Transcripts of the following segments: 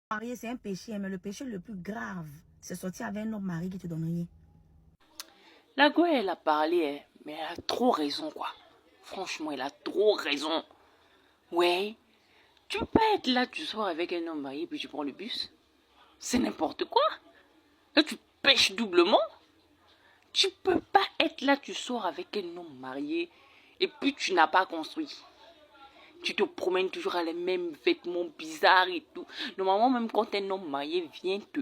Marié, c'est un péché, mais le péché le plus grave, c'est sortir avec un homme marié qui te donne rien. La go, elle a parlé, hein, mais elle a trop raison, quoi. Franchement, elle a trop raison. Ouais, tu peux pas être là, tu sors avec un homme marié, puis tu prends le bus. C'est n'importe quoi. Là, tu pêches doublement. Tu peux pas être là, tu sors avec un homme marié, et puis tu n'as pas construit. Tu te promènes toujours à les mêmes vêtements bizarres et tout. Normalement, même quand un homme marié vient te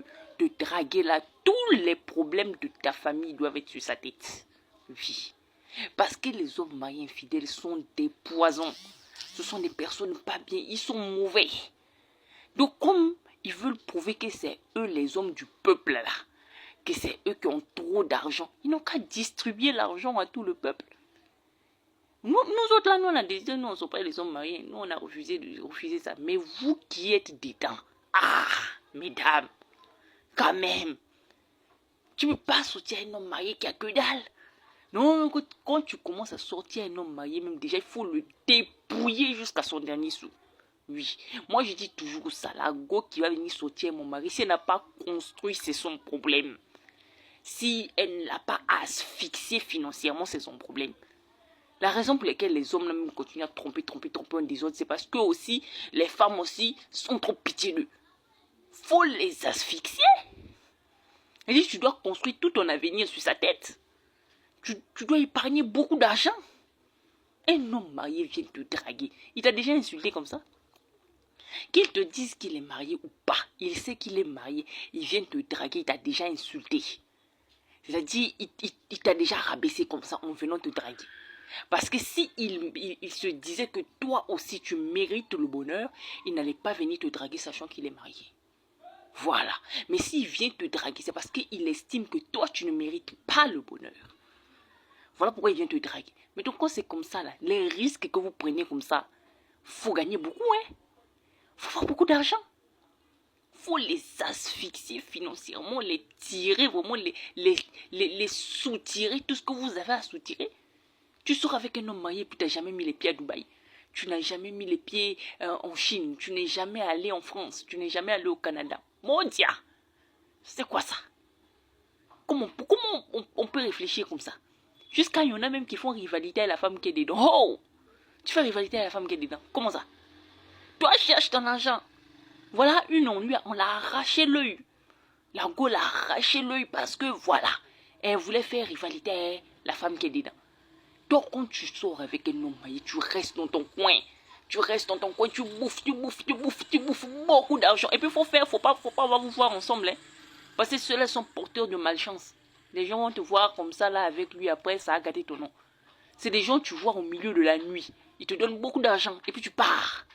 draguer là, tous les problèmes de ta famille doivent être sur sa tête. Oui. Parce que les hommes mariés infidèles sont des poisons. Ce sont des personnes pas bien. Ils sont mauvais. Donc, comme ils veulent prouver que c'est eux les hommes du peuple là, que c'est eux qui ont trop d'argent, ils n'ont qu'à distribuer l'argent à tout le peuple. Nous autres là, nous on a décidé, nous on ne sommes pas les hommes mariés, nous on a refusé ça. Mais vous qui êtes dedans, ah, mesdames, quand même, tu ne peux pas sortir un homme marié qui a que dalle. Non, quand tu commences à sortir un homme marié, même déjà, il faut le dépouiller jusqu'à son dernier sou. Oui, moi je dis toujours ça, la go qui va venir sortir mon mari, si elle n'a pas construit, c'est son problème. Si elle ne l'a pas asphyxié financièrement, c'est son problème. La raison pour laquelle les hommes même continuent à tromper un des autres, c'est parce que aussi, les femmes aussi sont trop pitié. Faut les asphyxier. Elle dit, tu dois construire tout ton avenir sur sa tête. Tu dois épargner beaucoup d'argent. Un homme marié vient te draguer. Il t'a déjà insulté comme ça? Qu'il te dise qu'il est marié ou pas, il sait qu'il est marié. Il vient te draguer, il t'a déjà insulté. C'est-à-dire, il t'a déjà rabaissé comme ça en venant te draguer. Parce que si il se disait que toi aussi tu mérites le bonheur, il n'allait pas venir te draguer sachant qu'il est marié. Voilà. Mais s'il vient te draguer, c'est parce qu'il estime que toi tu ne mérites pas le bonheur. Voilà pourquoi il vient te draguer. Mais donc quand c'est comme ça, là, les risques que vous prenez comme ça, faut gagner beaucoup, hein. Faut avoir beaucoup d'argent. Faut les asphyxier financièrement, les tirer, vraiment les soutirer, tout ce que vous avez à soutirer. Tu sors avec un homme marié puis tu n'as jamais mis les pieds à Dubaï. Tu n'as jamais mis les pieds en Chine. Tu n'es jamais allé en France. Tu n'es jamais allé au Canada. Mon Dieu, c'est quoi ça? Comment on peut réfléchir comme ça? Jusqu'à il y en a même qui font rivalité à la femme qui est dedans. Oh! Tu fais rivalité à la femme qui est dedans. Comment ça? Toi, cherche ton argent. Voilà une, on l'a arraché l'œil. La go l'a arraché l'œil parce que voilà, elle voulait faire rivalité à la femme qui est dedans. Toi, quand tu sors avec un homme marié, tu restes dans ton coin. Tu restes dans ton coin, tu bouffes beaucoup d'argent. Et puis, faut pas vous voir ensemble. Hein. Parce que ceux-là sont porteurs de malchance. Les gens vont te voir comme ça, là, avec lui. Après, ça a gâté ton nom. C'est des gens que tu vois au milieu de la nuit. Ils te donnent beaucoup d'argent. Et puis, tu pars.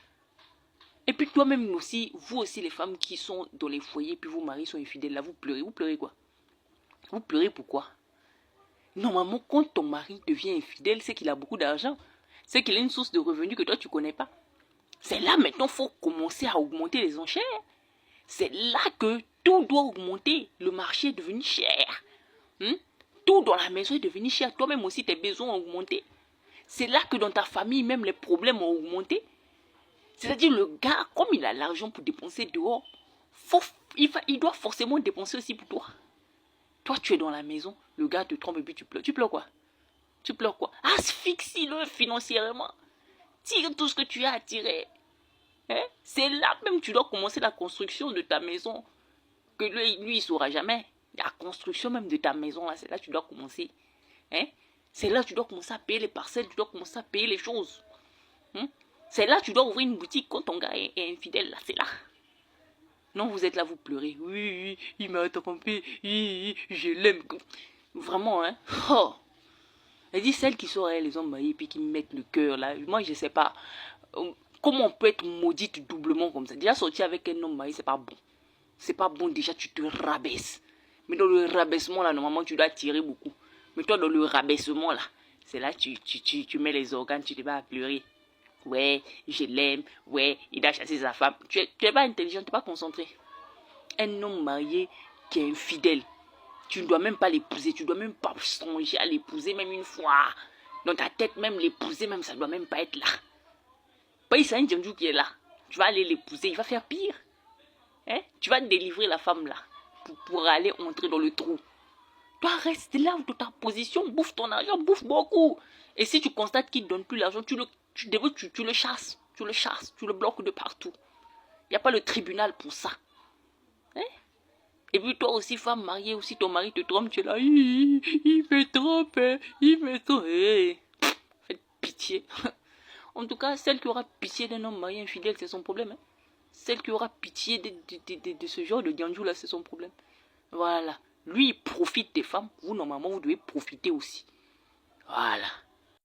Et puis, toi-même aussi, vous aussi, les femmes qui sont dans les foyers, puis vos maris sont infidèles, là, vous pleurez. Vous pleurez quoi? Vous pleurez pourquoi? Normalement, quand ton mari devient infidèle, c'est qu'il a beaucoup d'argent. C'est qu'il a une source de revenus que toi, tu ne connais pas. C'est là, maintenant, il faut commencer à augmenter les enchères. C'est là que tout doit augmenter. Le marché est devenu cher. Tout dans la maison est devenu cher. Toi-même aussi, tes besoins ont augmenté. C'est là que dans ta famille, même les problèmes ont augmenté. C'est-à-dire, le gars, comme il a l'argent pour dépenser dehors, il doit forcément dépenser aussi pour toi. Toi, tu es dans la maison, le gars te trompe et puis tu pleures. Tu pleures quoi? Tu pleures quoi? Asphyxie-le financièrement. Tire tout ce que tu as à tirer. Hein? C'est là même que tu dois commencer la construction de ta maison. Que lui il ne saura jamais. La construction même de ta maison, là, c'est là que tu dois commencer. Hein? C'est là que tu dois commencer à payer les parcelles, tu dois commencer à payer les choses. C'est là que tu dois ouvrir une boutique quand ton gars est infidèle. Là, c'est là. Non, vous êtes là, vous pleurez. Oui, il m'a trompé. Oui, je l'aime. Vraiment, hein. Oh. Elle dit celles qui sont les hommes mariés puis qui mettent le cœur là. Moi, je sais pas. Comment on peut être maudite doublement comme ça? Déjà, sortir avec un homme marié, c'est pas bon. C'est pas bon, déjà, tu te rabaisses. Mais dans le rabaissement là, normalement, tu dois tirer beaucoup. Mais toi, dans le rabaissement là, c'est là tu mets les organes, tu te vas à pleurer. Ouais, je l'aime. Ouais, il a chassé sa femme. Tu es pas intelligent, tu n'es pas concentré. Un homme marié qui est infidèle, tu ne dois même pas l'épouser, tu ne dois même pas songer à l'épouser même une fois. Dans ta tête, même l'épouser, même ça ne doit même pas être là. Pas c'est un Djandjou qui est là. Tu vas aller l'épouser, il va faire pire. Hein? Tu vas délivrer la femme là pour aller entrer dans le trou. Toi, reste là de ta position, bouffe ton argent, bouffe beaucoup. Et si tu constates qu'il ne donne plus l'argent, tu le chasses. Tu le chasses, tu le bloques de partout. Il n'y a pas le tribunal pour ça. Hein? Et puis toi aussi, femme mariée, aussi ton mari te trompe, tu es là, il me trompe, il me trompe. Hey. Faites pitié. En tout cas, celle qui aura pitié d'un homme marié infidèle, c'est son problème. Hein? Celle qui aura pitié de ce genre de dianjou là, c'est son problème. Voilà. Lui, il profite des femmes. Vous, normalement, vous devez profiter aussi. Voilà.